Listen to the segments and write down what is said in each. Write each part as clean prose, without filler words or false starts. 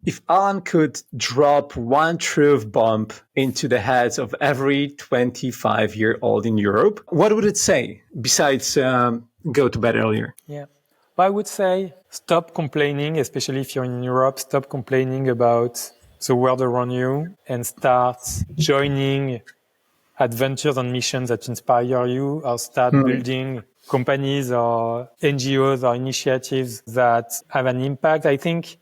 If Alan could drop one truth bomb into the heads of every 25-year-old in Europe, what would it say besides go to bed earlier? Yeah. Well, I would say stop complaining, especially if you're in Europe, stop complaining about the world around you and start joining adventures and missions that inspire you, or start building companies or NGOs or initiatives that have an impact. I think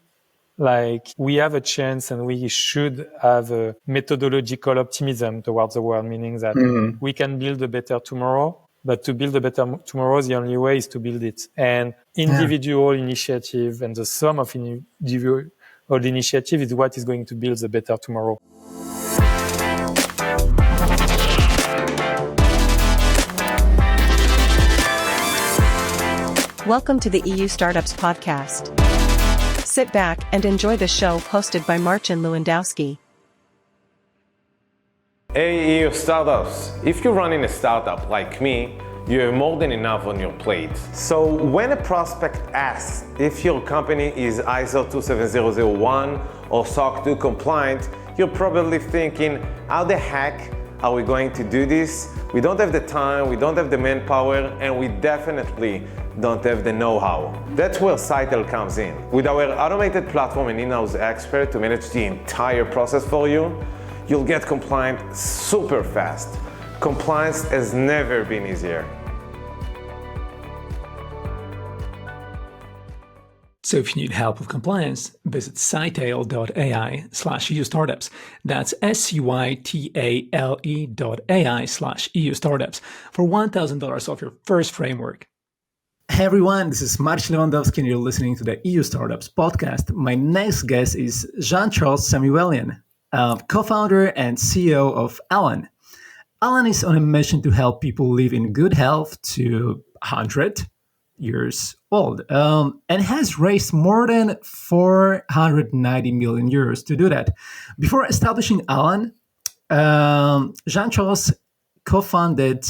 we have a chance and we should have a methodological optimism towards the world, meaning that we can build a better tomorrow. But to build a better tomorrow, the only way is to build it. And individual initiative and the sum of individual initiative is what is going to build the better tomorrow. Welcome to the EU Startups podcast. Sit back and enjoy the show hosted by Marcin Lewandowski. Hey EU Startups! If you're running a startup like me, you have more than enough on your plate. So when a prospect asks if your company is ISO 27001 or SOC 2 compliant, you're probably thinking, how the heck are we going to do this? We don't have the time, we don't have the manpower, and we definitely don't have the know-how. That's where Cytel comes in. With our automated platform and in-house expert to manage the entire process for you, you'll get compliant super fast. Compliance has never been easier. So if you need help with compliance, visit cytale.ai/EU Startups. That's SUITALE.ai/EU Startups for $1,000 off your first framework. Hey everyone, this is Marcin Lewandowski and you're listening to the EU Startups podcast. My next guest is Jean-Charles Samuelian, co-founder and CEO of Alan. Alan is on a mission to help people live in good health to 100 years old and has raised more than 490 million euros to do that. Before establishing Alan, Jean-Charles co-founded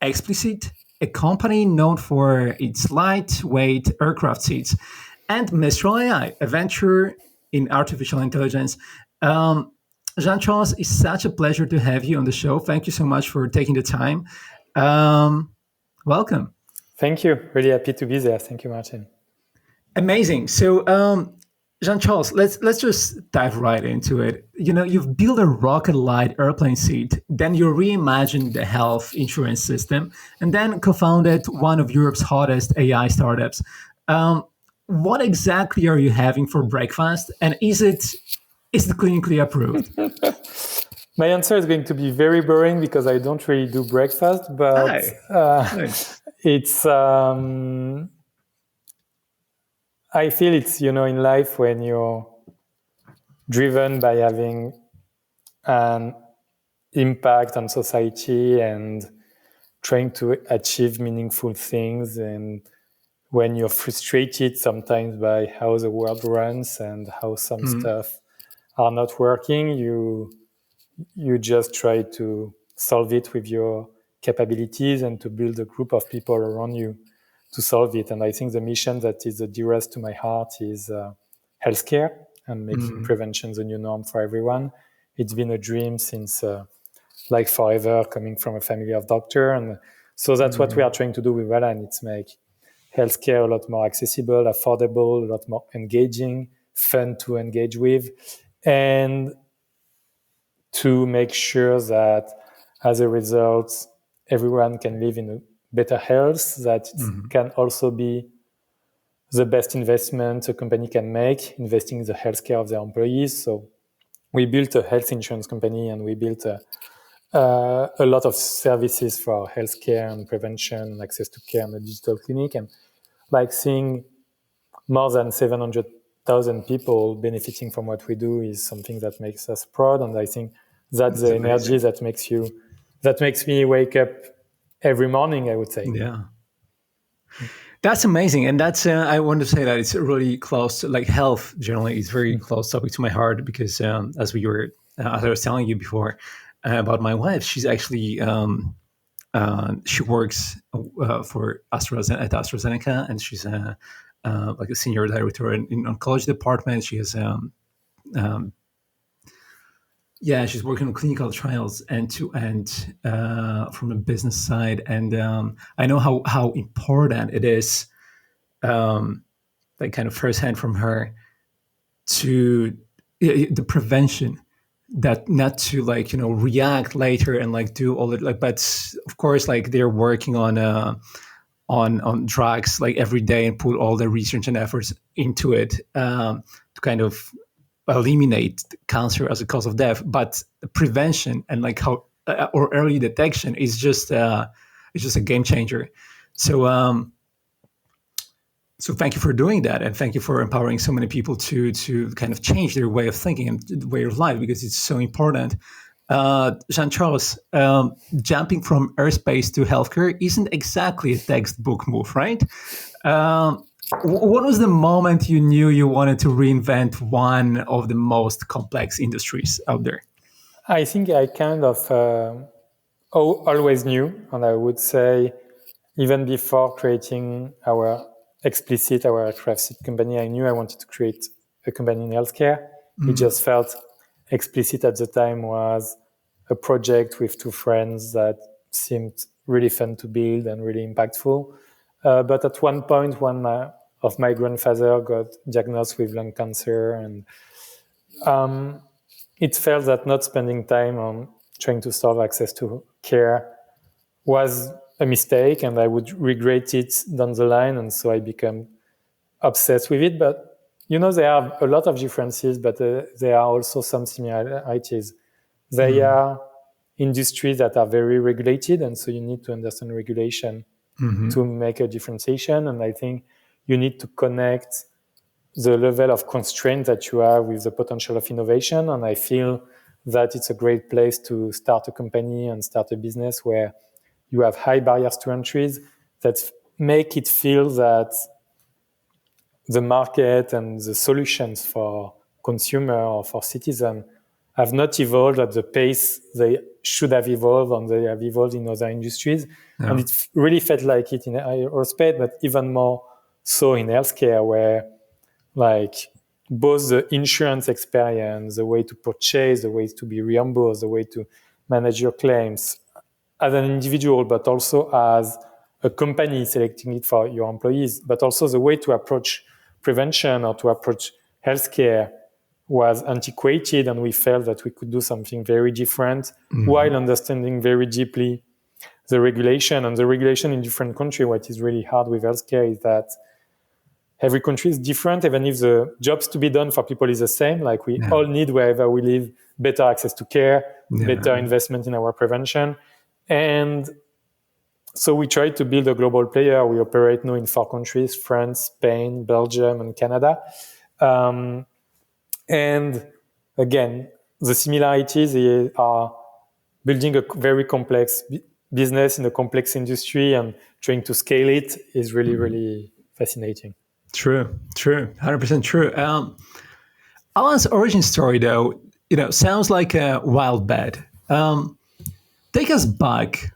Explicit, a company known for its lightweight aircraft seats, and Mistral AI, a venture in artificial intelligence. Jean-Charles, it's such a pleasure to have you on the show. Thank you so much for taking the time. Welcome. Thank you. Really happy to be there. Thank you, Martin. Amazing. So, Jean-Charles, let's just dive right into it. You know, you've built a rocket-light airplane seat, then you reimagined the health insurance system, and then co-founded one of Europe's hottest AI startups. What exactly are you having for breakfast, and is it clinically approved? My answer is going to be very boring because I don't really do breakfast, but it's. I feel it's, in life when you're driven by having an impact on society and trying to achieve meaningful things, and when you're frustrated sometimes by how the world runs and how some stuff are not working, you just try to solve it with your capabilities and to build a group of people around you to solve it. And I think the mission that is the dearest to my heart is healthcare and making prevention the new norm for everyone. It's been a dream since forever, coming from a family of doctors. And so that's what we are trying to do with Alan. It's make healthcare a lot more accessible, affordable, a lot more engaging, fun to engage with, and to make sure that as a result, everyone can live in a better health, that it can also be the best investment a company can make, investing in the healthcare of their employees. So we built a health insurance company and we built a lot of services for healthcare and prevention and access to care and a digital clinic. And seeing more than 700,000 people benefiting from what we do is something that makes us proud. And I think that's the energy that makes me wake up every morning, I would say. Yeah. That's amazing. And that's, I want to say that it's really close to, health generally is very close topic to my heart because as I was telling you before about my wife, she's actually, she works for AstraZeneca and she's like a senior director in oncology department. She has she's working on clinical trials end to end from the business side, and I know how important it is, like kind of firsthand from her, to the prevention, that not to like react later and like do all it, like, but of course like they're working on drugs like every day and put all the research and efforts into it to kind of eliminate cancer as a cause of death. But prevention and like how or early detection is just it's just a game changer. So thank you for doing that, and thank you for empowering so many people to kind of change their way of thinking and the way of life, because it's so important. Jean-Charles, jumping from aerospace to healthcare isn't exactly a textbook move, right? What was the moment you knew you wanted to reinvent one of the most complex industries out there? I think I kind of always knew, and I would say even before creating our aircraft company, I knew I wanted to create a company in healthcare. Mm-hmm. It just felt explicit at the time, was a project with two friends that seemed really fun to build and really impactful. But at one point, one of my grandfather got diagnosed with lung cancer, and it felt that not spending time on trying to solve access to care was a mistake, and I would regret it down the line. And so I became obsessed with it. But, there are a lot of differences, but there are also some similarities. They are industries that are very regulated, and so you need to understand regulation to make a differentiation. And I think you need to connect the level of constraint that you have with the potential of innovation. And I feel that it's a great place to start a company and start a business where you have high barriers to entries that make it feel that the market and the solutions for consumer or for citizen have not evolved at the pace they should have evolved, and they have evolved in other industries. Yeah. And it really felt like it in aerospace, but even more so in healthcare, where like both the insurance experience, the way to purchase, the way to be reimbursed, the way to manage your claims as an individual, but also as a company selecting it for your employees, but also the way to approach prevention or to approach healthcare was antiquated, and we felt that we could do something very different while understanding very deeply the regulation. And the regulation in different countries, what is really hard with healthcare is that every country is different, even if the jobs to be done for people is the same. Like we all need, wherever we live, better access to care, better investment in our prevention. And so we try to build a global player. We operate now in 4 countries: France, Spain, Belgium, and Canada. And again, the similarities are building a very complex business in a complex industry and trying to scale it is really, really fascinating. True, 100% true. Alan's origin story, though, sounds like a wild bet. Take us back.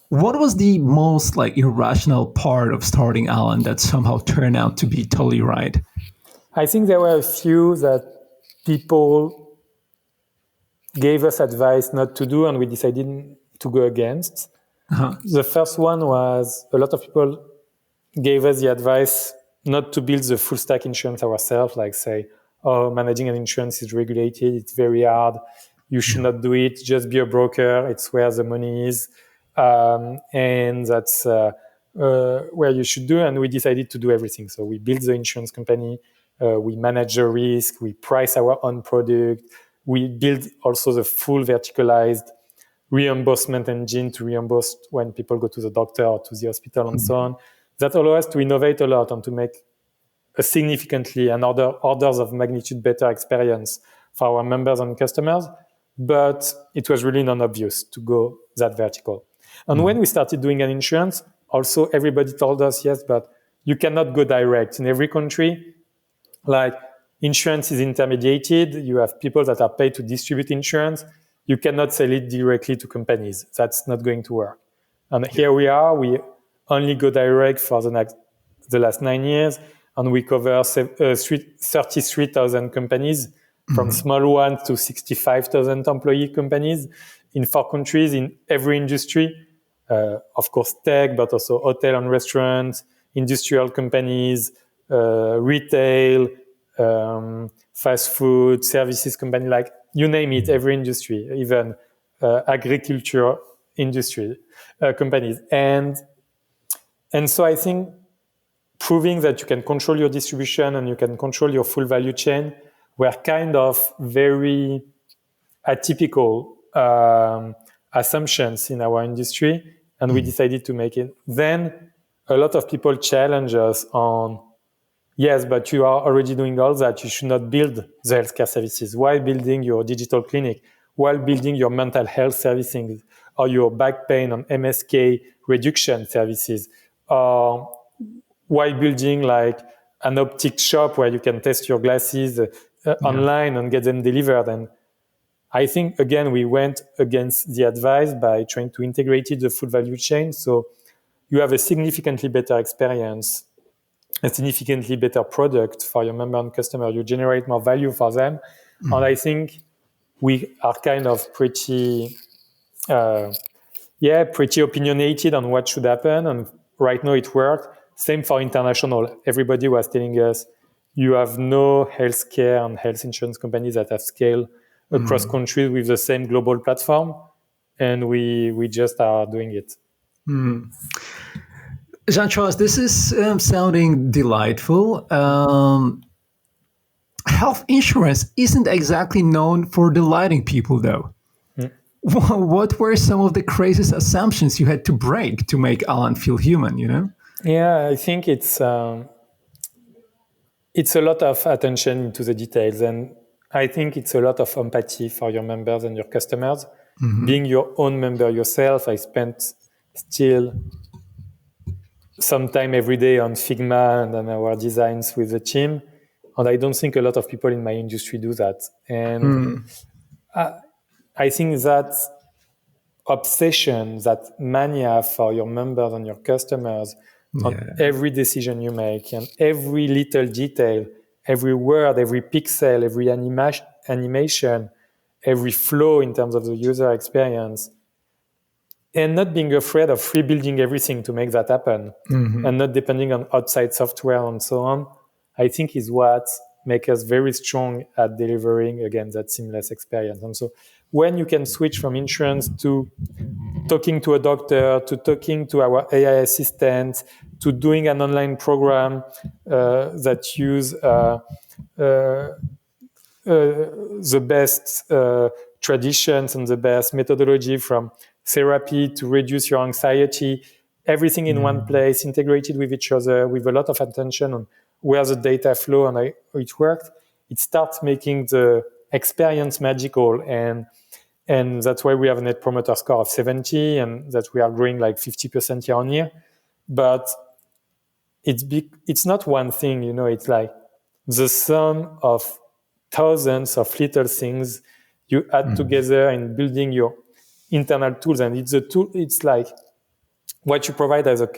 What was the most irrational part of starting Alan that somehow turned out to be totally right? I think there were a few that people gave us advice not to do, and we decided to go against. The first one was a lot of people gave us the advice not to build the full stack insurance ourselves, like say, managing an insurance is regulated, it's very hard, you should not do it, just be a broker, it's where the money is, and that's where you should do. And we decided to do everything. So we built the insurance company, we manage the risk, we price our own product, we build also the full verticalized reimbursement engine to reimburse when people go to the doctor or to the hospital and so on. That allows us to innovate a lot and to make a significantly and orders of magnitude better experience for our members and customers. But it was really non-obvious to go that vertical. And when we started doing an insurance, also everybody told us, yes, but you cannot go direct. In every country, insurance is intermediated. You have people that are paid to distribute insurance. You cannot sell it directly to companies. That's not going to work. And here we are. We only go direct for the the last 9 years, and we cover 33,000 companies, from small ones to 65,000 employee companies in 4 countries in every industry. Of course, tech, but also hotel and restaurants, industrial companies, retail, fast food, services company, like you name it, every industry, even agriculture industry companies. And so I think proving that you can control your distribution and you can control your full value chain were kind of very atypical assumptions in our industry, and we decided to make it. Then a lot of people challenge us on, yes, but you are already doing all that. You should not build the healthcare services. Why building your digital clinic? While building your mental health services or your back pain and MSK reduction services? Why building like an optic shop where you can test your glasses online and get them delivered? And I think, again, we went against the advice by trying to integrate the full value chain. So you have a significantly better experience, a significantly better product for your member and customer. You generate more value for them. And I think we are kind of pretty opinionated on what should happen. And right now it worked. Same for international. Everybody was telling us, you have no healthcare and health insurance companies that have scale across countries with the same global platform. And we just are doing it. Jean-Charles, this is sounding delightful. Health insurance isn't exactly known for delighting people, though. What were some of the craziest assumptions you had to break to make Alan feel human, you know? Yeah, I think it's a lot of attention to the details. And I think it's a lot of empathy for your members and your customers. Being your own member yourself, I spent still some time every day on Figma and on our designs with the team. And I don't think a lot of people in my industry do that. And I think that obsession, that mania for your members and your customers on every decision you make and every little detail, every word, every pixel, every animation, every flow in terms of the user experience, and not being afraid of rebuilding everything to make that happen and not depending on outside software and so on, I think is what makes us very strong at delivering, again, that seamless experience. And so when you can switch from insurance to talking to a doctor, to talking to our AI assistant, to doing an online program that use the best traditions and the best methodology from therapy to reduce your anxiety, everything in one place, integrated with each other, with a lot of attention on where the data flow and how it worked, it starts making the experience magical. And that's why we have a net promoter score of 70 and that we are growing like 50% year on year. But it's not one thing, you know, it's like the sum of thousands of little things you add together in building your internal tools. And it's a tool, it's like what you provide as a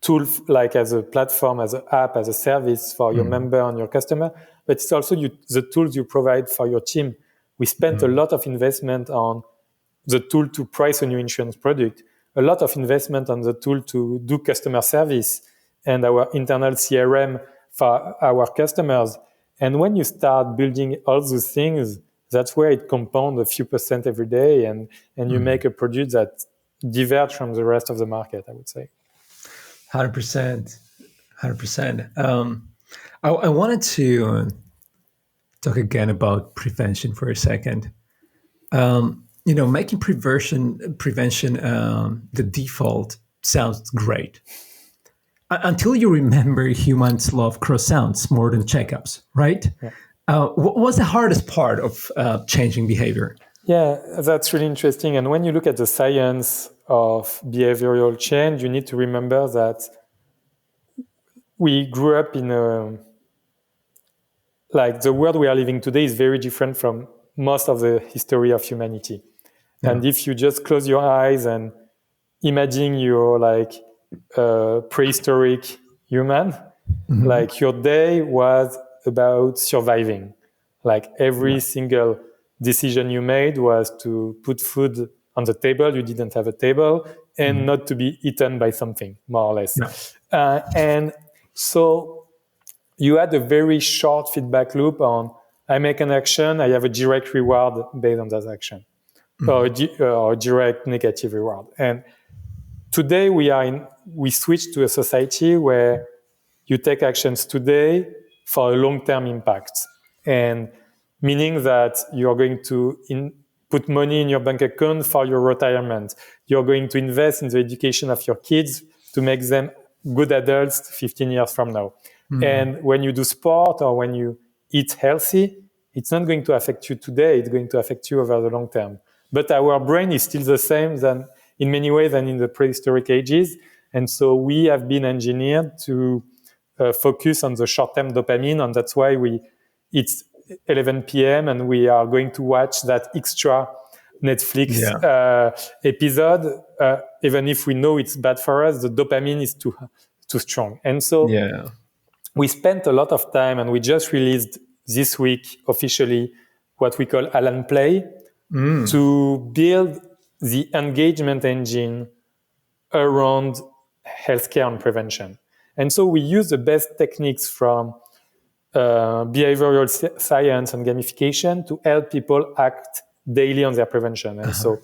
tool, like as a platform, as an app, as a service for your member and your customer, but it's also the tools you provide for your team. We spent a lot of investment on the tool to price a new insurance product, a lot of investment on the tool to do customer service and our internal CRM for our customers. And when you start building all those things, that's where it compounds a few percent every day and you make a product that diverges from the rest of the market, I would say. 100%. 100%. I wanted to talk again about prevention for a second. Making prevention the default sounds great. Until you remember humans love cross sounds more than checkups, right? Yeah. What was the hardest part of changing behavior? Yeah, that's really interesting. And when you look at the science of behavioral change, you need to remember that we grew up in the world we are living today is very different from most of the history of humanity. Yeah. And if you just close your eyes and imagine your prehistoric human. Like your day was about surviving. Like every single decision you made was to put food on the table. You didn't have a table, and not to be eaten by something, more or less. And so you had a very short feedback loop on, I make an action, I have a direct reward based on that action, or a direct negative reward. And today we switched to a society where you take actions today for a long-term impact. And meaning that you're going to put money in your bank account for your retirement. You're going to invest in the education of your kids to make them good adults 15 years from now. And when you do sport or when you eat healthy, it's not going to affect you today. It's going to affect you over the long term. But our brain is still the same than in many ways than in the prehistoric ages. And so we have been engineered to focus on the short-term dopamine. And that's why it's 11 p.m. and we are going to watch that extra Netflix episode. Even if we know it's bad for us, the dopamine is too strong. And so we spent a lot of time, and we just released this week officially what we call Alan Play to build the engagement engine around healthcare and prevention. And so we use the best techniques from behavioral science and gamification to help people act daily on their prevention. And so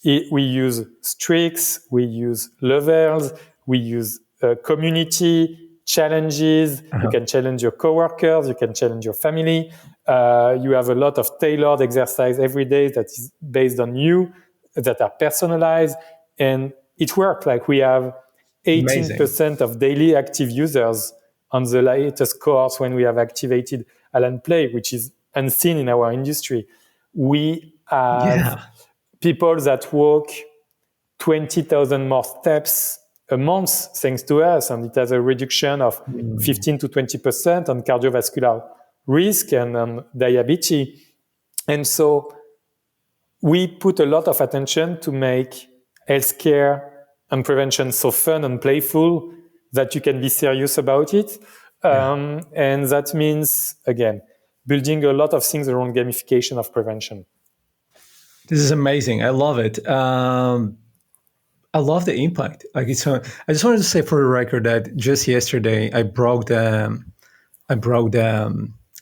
we use streaks, we use levels, we use community challenges. You can challenge your coworkers, you can challenge your family. You have a lot of tailored exercise every day that is based on you, that are personalized. And it worked. Like we have 18% of daily active users on the latest course when we have activated Alan Play, which is unseen in our industry. We have people that walk 20,000 more steps a month thanks to us, and it has a reduction of 15 to 20% on cardiovascular risk and diabetes. And so we put a lot of attention to make healthcare and prevention so fun and playful that you can be serious about it. And that means, again, building a lot of things around gamification of prevention. This is amazing. I love it. I love the impact. Like I just wanted to say for the record that just yesterday I broke the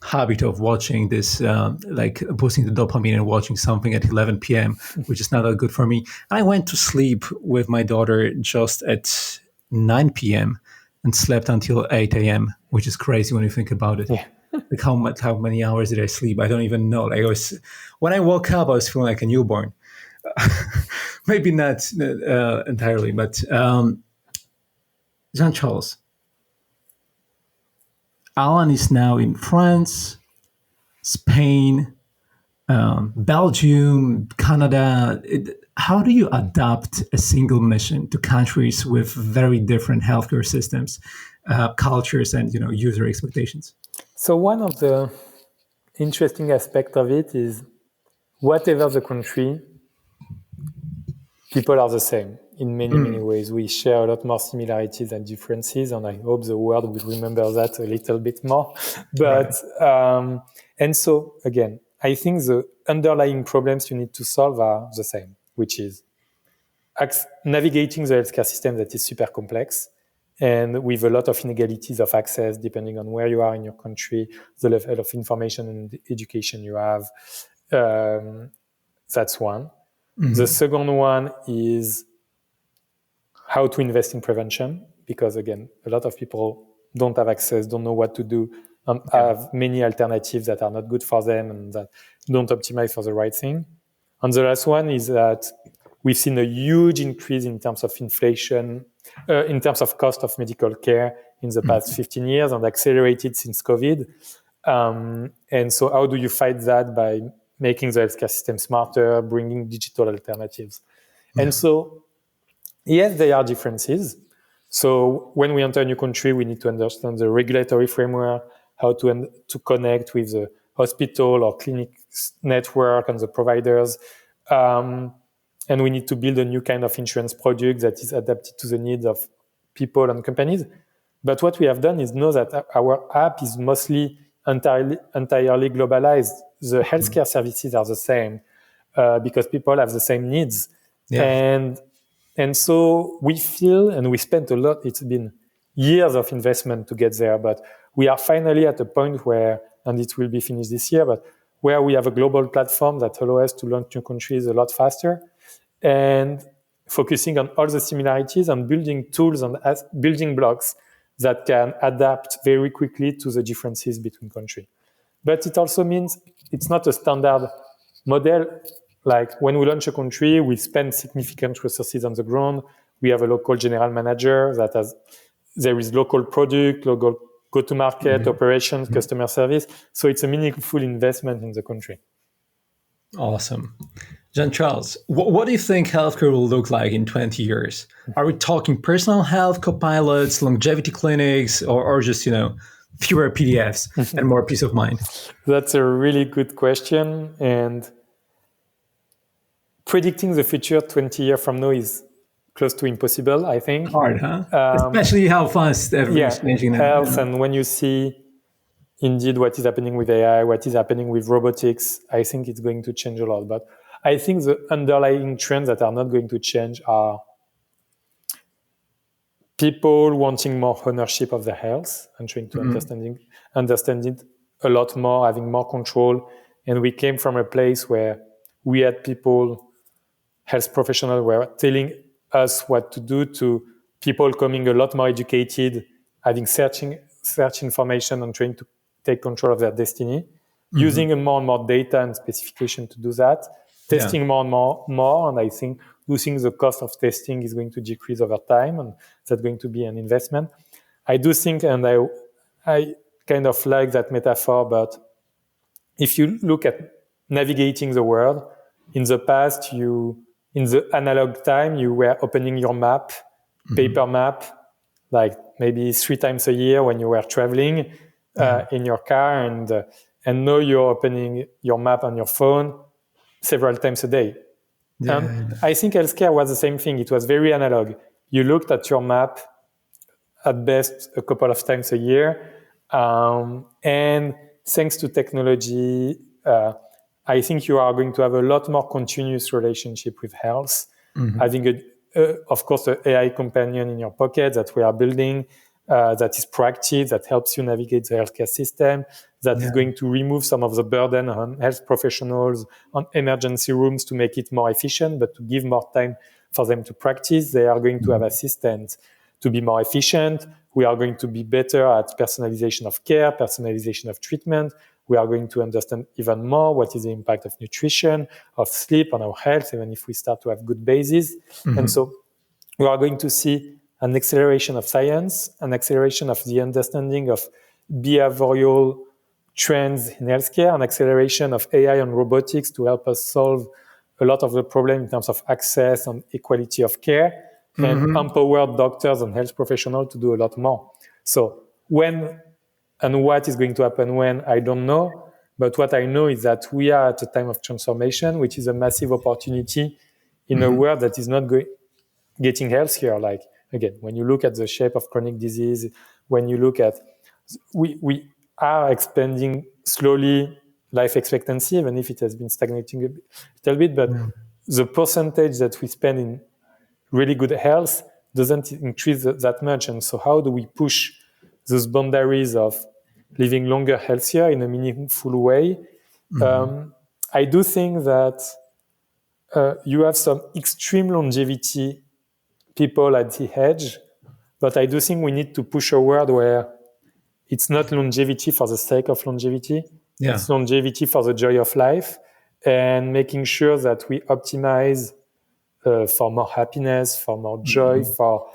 habit of watching this, like boosting the dopamine and watching something at 11 p.m., which is not that good for me. I went to sleep with my daughter just at 9 p.m. and slept until 8 a.m., which is crazy when you think about it. Yeah. Like how many hours did I sleep? I don't even know. Like when I woke up, I was feeling like a newborn. Maybe not entirely, but Jean-Charles, Alan is now in France, Spain, Belgium, Canada. How do you adapt a single mission to countries with very different healthcare systems, cultures, and user expectations? So one of the interesting aspects of it is whatever the country, people are the same in many, many ways. We share a lot more similarities than differences, and I hope the world will remember that a little bit more. But and so, again, I think the underlying problems you need to solve are the same, which is navigating the healthcare system that is super complex and with a lot of inegalities of access depending on where you are in your country, the level of information and education you have. That's one. The second one is how to invest in prevention, because again, a lot of people don't have access, don't know what to do, and have many alternatives that are not good for them and that don't optimize for the right thing. And the last one is that we've seen a huge increase in terms of inflation, in terms of cost of medical care in the past 15 years and accelerated since COVID. And so how do you fight that? By making the healthcare system smarter, bringing digital alternatives. And so, yes, there are differences. So when we enter a new country, we need to understand the regulatory framework, how to connect with the hospital or clinic network and the providers. And we need to build a new kind of insurance product that is adapted to the needs of people and companies. But what we have done is know that our app is mostly entirely globalized. The healthcare services are the same because people have the same needs. Yeah. And so we feel, and we spent a lot, it's been years of investment to get there, but we are finally at a point where, and it will be finished this year, but where we have a global platform that allows us to launch new countries a lot faster and focusing on all the similarities and building tools and building blocks that can adapt very quickly to the differences between countries. But it also means it's not a standard model. Like when we launch a country, we spend significant resources on the ground. We have a local general manager there is local product, local go-to-market, operations, customer service. So it's a meaningful investment in the country. Awesome. Jean-Charles, what do you think healthcare will look like in 20 years? Are we talking personal health copilots, longevity clinics, or just, fewer PDFs and more peace of mind? That's a really good question. And predicting the future 20 years from now is close to impossible, I think. Hard, huh? Especially how fast everything's changing now. Health, and when you see indeed what is happening with AI, what is happening with robotics, I think it's going to change a lot. But I think the underlying trends that are not going to change are people wanting more ownership of their health and trying to understand it a lot more, having more control. And we came from a place where we had people, health professionals were telling us what to do, to people coming a lot more educated, having search information and trying to take control of their destiny, using more and more data and specification to do that, testing more and more. And I think losing the cost of testing is going to decrease over time, and that's going to be an investment. I do think, and I kind of like that metaphor, but if you look at navigating the world, in the past, in the analog time, you were opening your map, paper map, like maybe 3 times a year when you were traveling in your car, and now you're opening your map on your phone several times a day. I think healthcare was the same thing. It was very analog. You looked at your map at best a couple of times a year. And thanks to technology, I think you are going to have a lot more continuous relationship with health. Having, of course, an AI companion in your pocket that we are building, that is proactive, that helps you navigate the healthcare system, that is going to remove some of the burden on health professionals, on emergency rooms to make it more efficient, but to give more time for them to practice. They are going to have assistants to be more efficient. We are going to be better at personalization of care, personalization of treatment. We are going to understand even more what is the impact of nutrition, of sleep on our health, even if we start to have good bases. And so we are going to see an acceleration of science, an acceleration of the understanding of behavioral trends in healthcare, an acceleration of AI and robotics to help us solve a lot of the problem in terms of access and equality of care, and empower doctors and health professionals to do a lot more. So when and what is going to happen when, I don't know. But what I know is that we are at a time of transformation, which is a massive opportunity in a world that is not getting healthier. Like, again, when you look at the shape of chronic disease, when you look at, we are expanding slowly life expectancy, even if it has been stagnating a little bit, but the percentage that we spend in really good health doesn't increase that much. And so how do we push those boundaries of living longer, healthier in a meaningful way? I do think that you have some extreme longevity people at the edge, but I do think we need to push a world where it's not longevity for the sake of longevity. It's longevity for the joy of life, and making sure that we optimize for more happiness, for more joy, for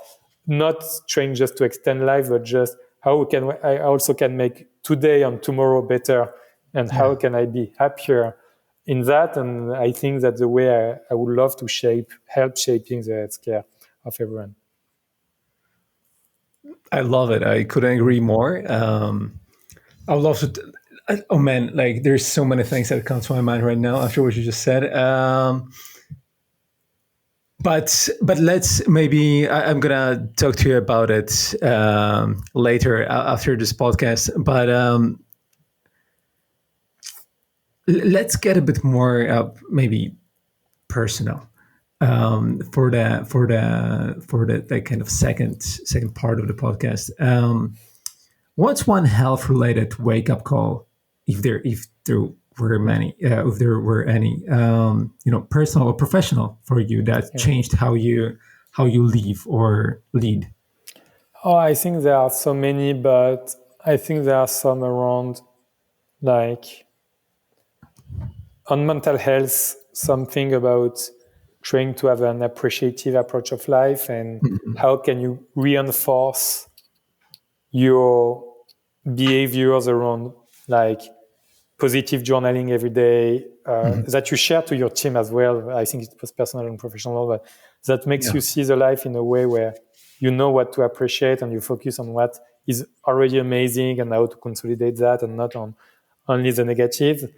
not trying just to extend life, but just how can I also can make today and tomorrow better, and how can I be happier in that? And I think that's the way I would love to help shaping the healthcare of everyone. I love it. I couldn't agree more. I would love to. Oh man, like there's so many things that come to my mind right now after what you just said. But let's maybe I'm gonna talk to you about it later after this podcast. But let's get a bit more maybe personal for the kind of second part of the podcast. What's one health related wake up call, if there were many, if there were any, personal or professional for you that changed how you live or lead? Oh, I think there are so many, but I think there are some around, like on mental health, something about trying to have an appreciative approach of life, and how can you reinforce your behaviors around like positive journaling every day, that you share to your team as well. I think it was personal and professional, but that makes you see the life in a way where you know what to appreciate and you focus on what is already amazing and how to consolidate that and not on only the negative.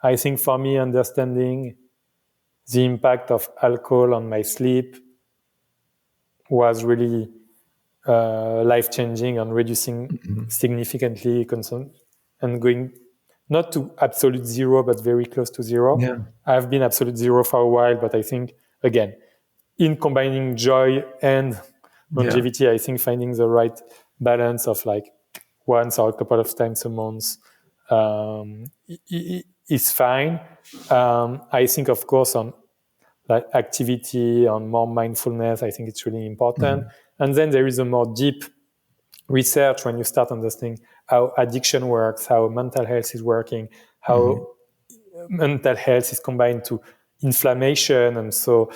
I think for me, understanding the impact of alcohol on my sleep was really life-changing and reducing significantly and going not to absolute zero, but very close to zero. Yeah. I've been absolute zero for a while, but I think, again, in combining joy and longevity, I think finding the right balance of like once or a couple of times a month is fine. I think, of course, on like activity, on more mindfulness, I think it's really important. And then there is a more deep research when you start understanding how addiction works, how mental health is working, how mental health is combined to inflammation, and so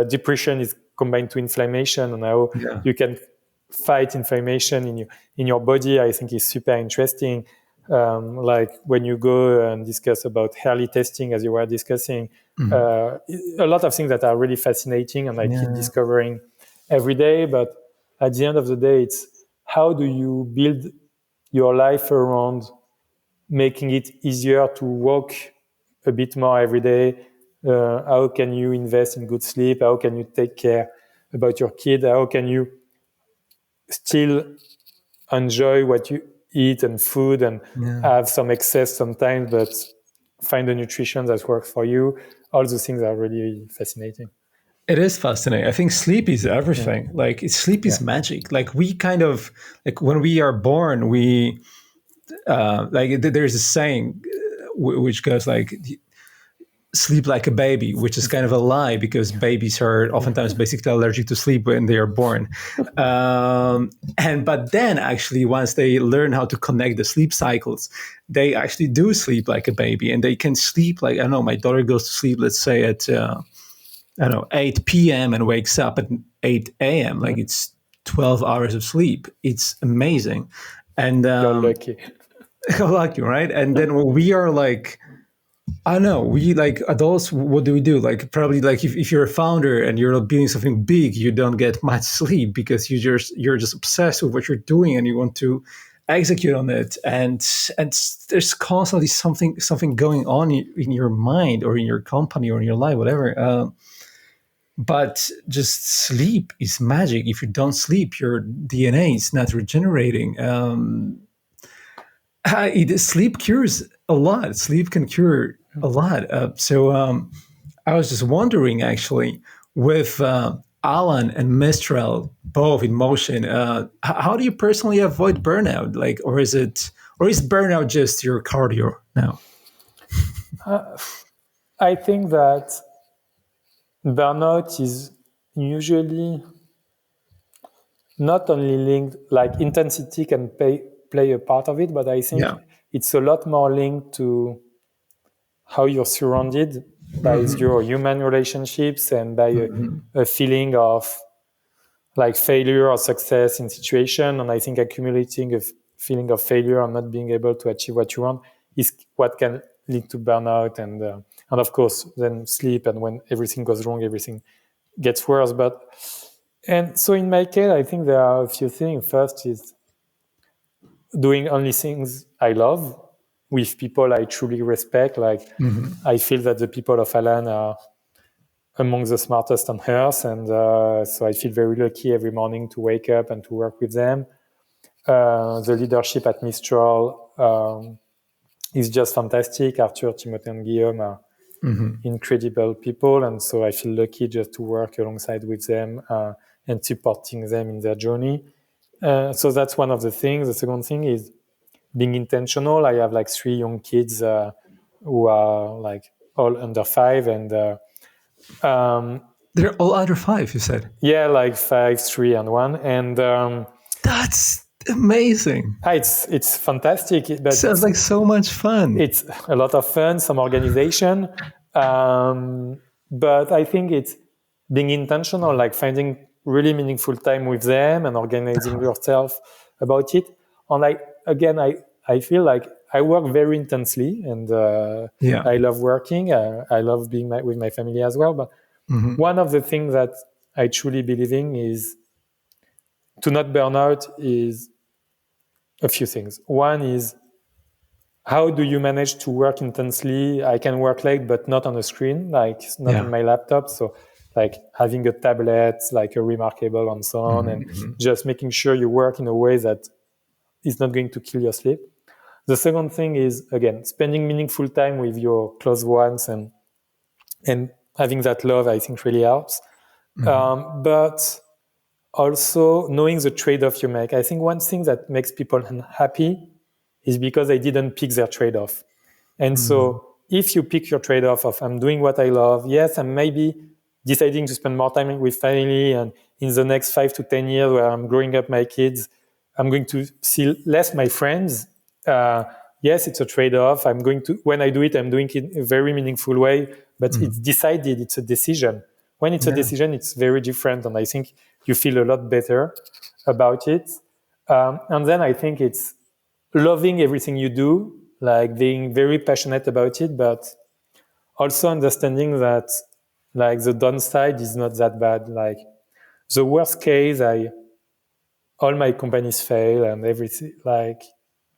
depression is combined to inflammation, and how you can fight inflammation in your body. I think is super interesting. Like when you go and discuss about early testing, as you were discussing, a lot of things that are really fascinating, and I keep discovering every day. But at the end of the day, it's how do you build your life around making it easier to walk a bit more every day? How can you invest in good sleep? How can you take care about your kid? How can you still enjoy what you eat and food and have some excess sometimes, but find the nutrition that works for you? All those things are really fascinating. It is fascinating. I think sleep is everything. Like sleep is magic. Like we kind of like when we are born, we like there's a saying which goes like sleep like a baby, which is kind of a lie because babies are oftentimes basically allergic to sleep when they are born. But then actually once they learn how to connect the sleep cycles, they actually do sleep like a baby, and they can sleep like, I don't know, my daughter goes to sleep, let's say at 8 p.m. and wakes up at 8 a.m. Like it's 12 hours of sleep. It's amazing. And You're lucky. lucky, right? And then when we are like, I don't know, we like adults, what do we do? Like probably like if you're a founder and you're building something big, you don't get much sleep because you're just obsessed with what you're doing and you want to execute on it. And there's constantly something going on in your mind or in your company or in your life, whatever. But just sleep is magic. If you don't sleep, your DNA is not regenerating. Sleep cures a lot. Sleep can cure a lot. So I was just wondering, actually, with Alan and Mistral both in motion, how do you personally avoid burnout? Like, or is burnout just your cardio now? I think that burnout is usually not only linked, like intensity can play a part of it, but I think it's a lot more linked to how you're surrounded by your human relationships and by a feeling of like failure or success in situation. And I think accumulating a feeling of failure and not being able to achieve what you want is what can lead to burnout. And of course, then sleep. And when everything goes wrong, everything gets worse. And so in my case, I think there are a few things. First is doing only things I love with people I truly respect. Like I feel that the people of Alan are among the smartest on earth. And so I feel very lucky every morning to wake up and to work with them. The leadership at Mistral is just fantastic. Arthur, Timothée, and Guillaume are incredible people. And so I feel lucky just to work alongside with them and supporting them in their journey. So that's one of the things. The second thing is being intentional. I have like 3 young kids who are like all under 5, and they're all under 5, you said? Yeah, like 5, 3, and 1. And that's amazing. It's fantastic. But sounds like so much fun. It's a lot of fun, some organization. But I think it's being intentional, like finding really meaningful time with them and organizing yourself about it. And I feel like I work very intensely, and I love working. I love being with my family as well. But one of the things that I truly believe in is to not burn out is a few things. One is, how do you manage to work intensely? I can work late, but not on a screen, like not on my laptop. So like having a tablet, like a Remarkable and so on, and just making sure you work in a way that is not going to kill your sleep. The second thing is, again, spending meaningful time with your close ones and having that love, I think really helps. But also knowing the trade-off you make. I think one thing that makes people unhappy is because they didn't pick their trade-off. And so if you pick your trade-off of I'm doing what I love, yes, I'm maybe deciding to spend more time with family, and in the next 5 to 10 years where I'm growing up my kids, I'm going to see less my friends. Yes, it's a trade-off. When I do it, I'm doing it in a very meaningful way, but it's decided, it's a decision. When it's a decision, it's very different. And I think you feel a lot better about it. And then I think it's loving everything you do, like being very passionate about it, but also understanding that like the downside is not that bad. Like the worst case, all my companies fail and everything, like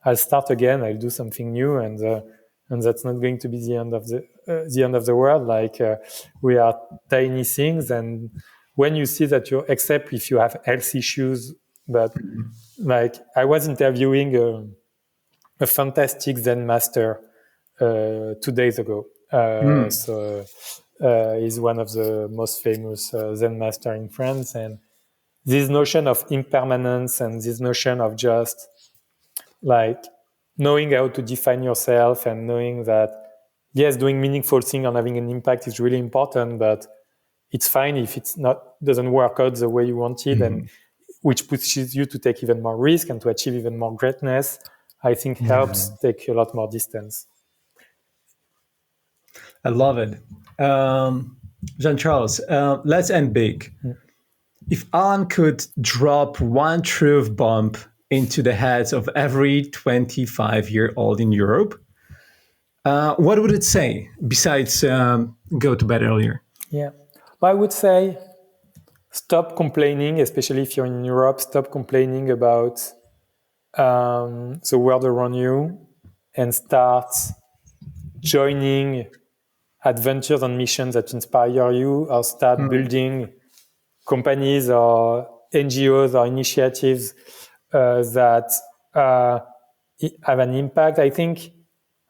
I'll start again, I'll do something new, and that's not going to be the end of the world. Like we are tiny things, and when you see that except if you have health issues, but like I was interviewing a fantastic Zen master 2 days ago. So he's one of the most famous Zen master in France, and this notion of impermanence and this notion of just like knowing how to define yourself and knowing that, yes, doing meaningful thing and having an impact is really important, but it's fine if doesn't work out the way you want it, and which pushes you to take even more risk and to achieve even more greatness, I think helps take a lot more distance. I love it. Jean-Charles, let's end big. If Alan could drop one truth bomb into the heads of every 25-year-old in Europe, what would it say besides go to bed earlier? Yeah, well, I would say stop complaining, especially if you're in Europe. Stop complaining about the world around you and start joining adventures and missions that inspire you, or start building companies or NGOs or initiatives that have an impact. I think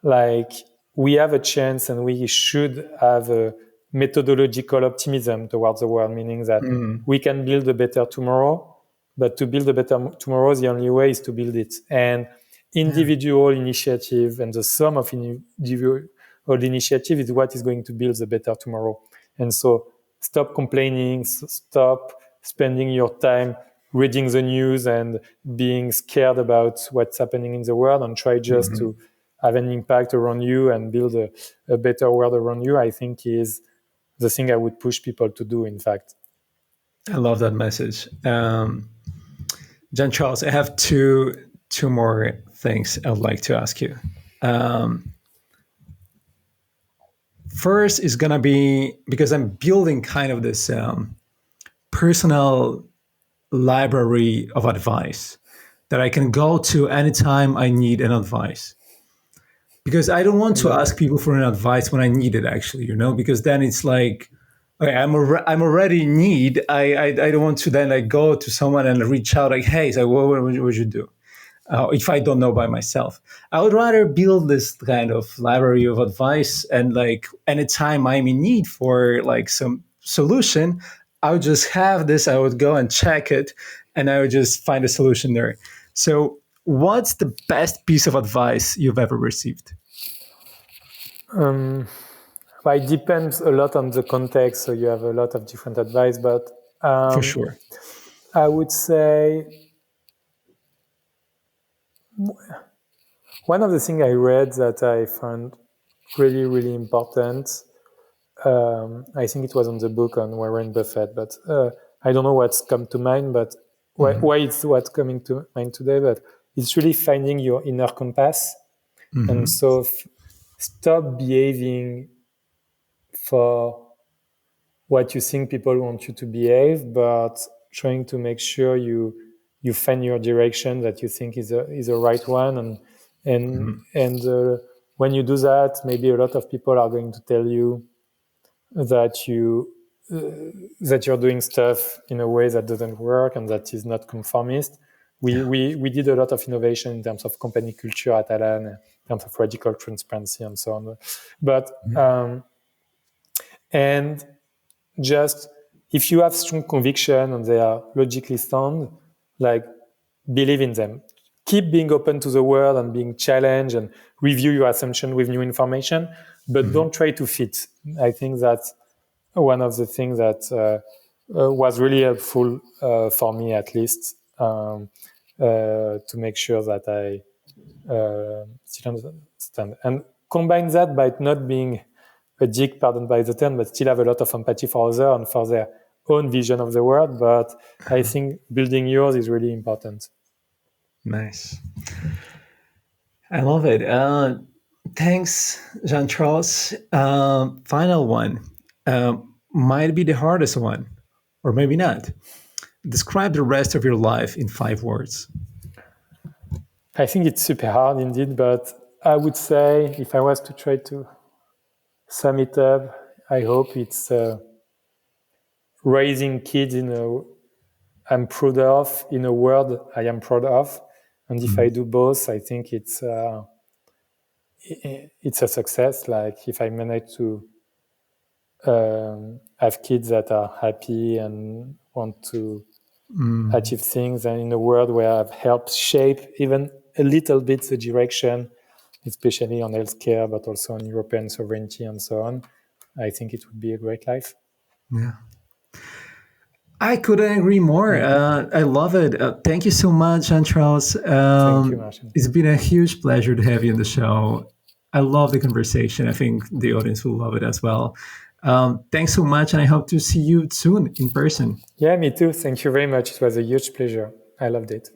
like we have a chance and we should have a methodological optimism towards the world, meaning that we can build a better tomorrow, but to build a better tomorrow, the only way is to build it. And individual initiative and the sum of individual initiative is what is going to build the better tomorrow. And so stop complaining, stop spending your time reading the news and being scared about what's happening in the world, and try just to have an impact around you and build a better world around you, I think is the thing I would push people to do, in fact. I love that message. Jean-Charles, I have two more things I would like to ask you. First is going to be, because I'm building kind of this personal library of advice that I can go to anytime I need an advice. Because I don't want to ask people for an advice when I need it, actually, because then it's like, Okay, I'm already in need. I don't want to then like go to someone and reach out like, hey, so what would you do? If I don't know by myself, I would rather build this kind of library of advice, and like anytime I'm in need for like some solution, I would just have this. I would go and check it, and I would just find a solution there. So, what's the best piece of advice you've ever received? It depends a lot on the context, so you have a lot of different advice, but For sure. I would say one of the things I read that I found really, really important, I think it was on the book on Warren Buffett, but I don't know what's come to mind, but why it's what's coming to mind today, but it's really finding your inner compass. And so stop behaving for what you think people want you to behave, but trying to make sure you find your direction that you think is a right one. And when you do that, maybe a lot of people are going to tell you that you're doing stuff in a way that doesn't work and that is not conformist. We did a lot of innovation in terms of company culture at Alan, in terms of radical transparency and so on. But and just if you have strong conviction and they are logically sound, like believe in them. Keep being open to the world and being challenged and review your assumption with new information, but don't try to fit. I think that's one of the things that was really helpful for me, at least, to make sure that I still understand. And combine that by not being a dick, pardon by the term, but still have a lot of empathy for others and for their own vision of the world. But I think building yours is really important. Nice. I love it. Thanks, Jean-Charles. Final one. Might be the hardest one, or maybe not. Describe the rest of your life in 5 words. I think it's super hard indeed, but I would say if I was to try to sum it up, I hope it's raising kids I'm proud of, in a world I am proud of. And if I do both, I think it's a success. Like if I manage to have kids that are happy and want to achieve things, and in a world where I've helped shape even a little bit the direction, especially on healthcare, but also on European sovereignty and so on, I think it would be a great life. Yeah. I couldn't agree more. I love it. Thank you so much, Jean-Charles. Thank you, Marcin. It's been a huge pleasure to have you on the show. I love the conversation. I think the audience will love it as well. Thanks so much, and I hope to see you soon in person. Yeah, me too. Thank you very much. It was a huge pleasure. I loved it.